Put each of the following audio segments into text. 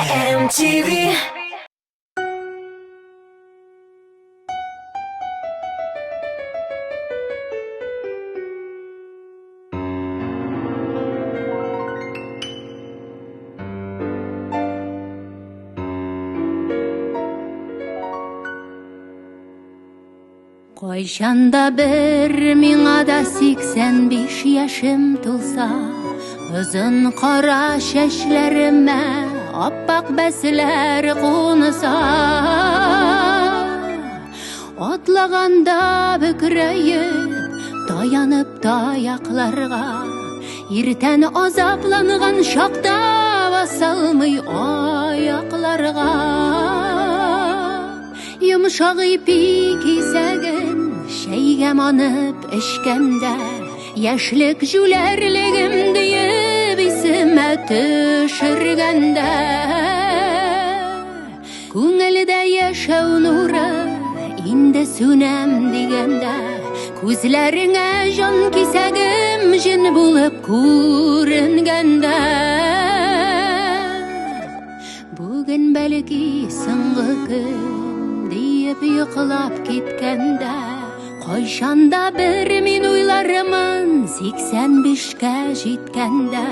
MTV. Кайчанда бер миңа да 85 яшым тулса, узун кара чәчләремә аппак бәсләр кунса, атлаганда бөкрәеп, таянып таякларга, иртән азапланган шакта басалмый аякларга. Йомшак ипи кисәген шәйгә манып эчкәндә, яшьлек җүләрлегем диеп исемә төшергәндә, күңелдә яшәү нуры инде сүнәм дигәндә, күзләреңә җан кисәгем җен булып күренгәндә, бүген бәлки соңгы көн диеп йоклап киткәндә, кайчанда бер мин уйларымын 85-кә җиткәндә.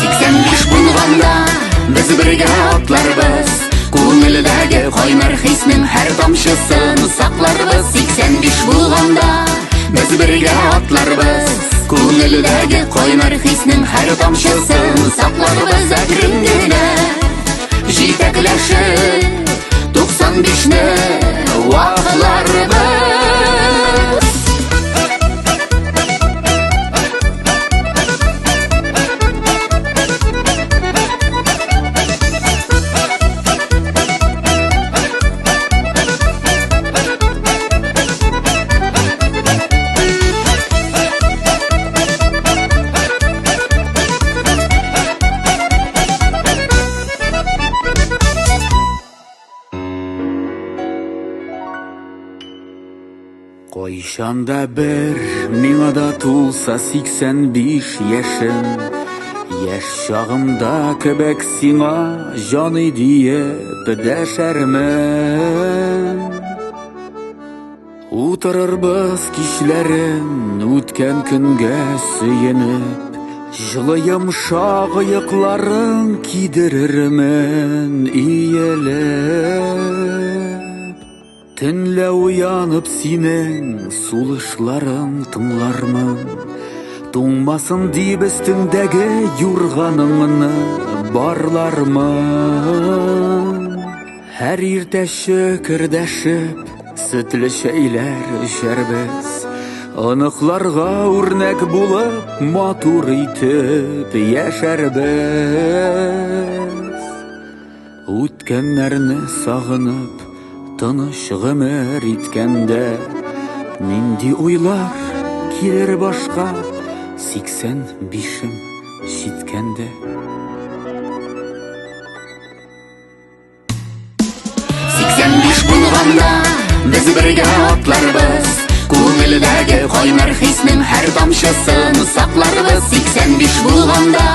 85 булганда без бергә атларбыз, күңелдәге кайнар хиснең һәр тамчысын сакларбыз. 85 булганда без бергә атларбыз, күңелдәге кайнар хиснең һәр тамчысын сакларбыз. Әкрен генә җитәкләшеп 95-не вакларбыз. Кайчанда бер миңа да тулса 85 яшым, яшь чагымда кебек сиңа җаны диеп дәшәрмен. Утырырбыз кичләрен үткән көнгә сөенеп, җылы йомшак аякларын кидерермен иелеп. Төнлә уянып синең сулышларың тыңлармын, туңмасын дип өстеңдәге юрганыңны барлармын. Һәр иртә шөкердәшеп, сөтле чәйләр эчәрбез, оныкларга үрнәк булып матур итеп яшәрбез. Үткәннәрне сагынып тыныч гомер иткәндә, нинди уйлар килер башка 85-ем җиткәндә. 85 булганда без бергә атларбыз, күңелдәге кайнар хиснең һәр тамчысын сакларбыз. 85 булганда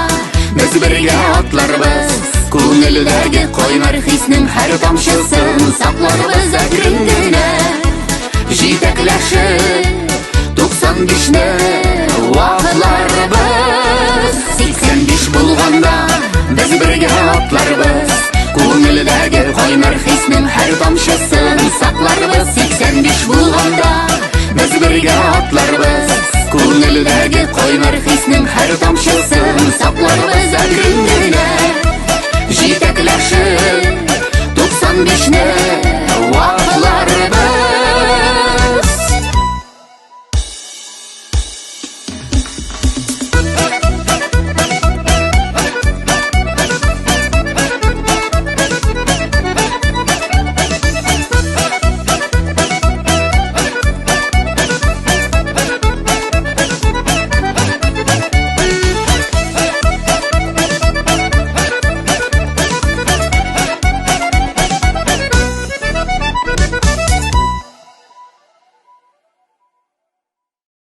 без бергә атларбыз, күңелдәге кайнар хиснең һәр тамчысын сакларбыз. Әкрен генә җитәкләшеп 95-не вакларбыз. 85 булганда без бергә атларбыз, күңелдәге кайнар хиснең һәр тамчысын сакларбыз. 85 булганда без бергә атларбыз, күңелдәге кайнар хиснең һәр тамчысын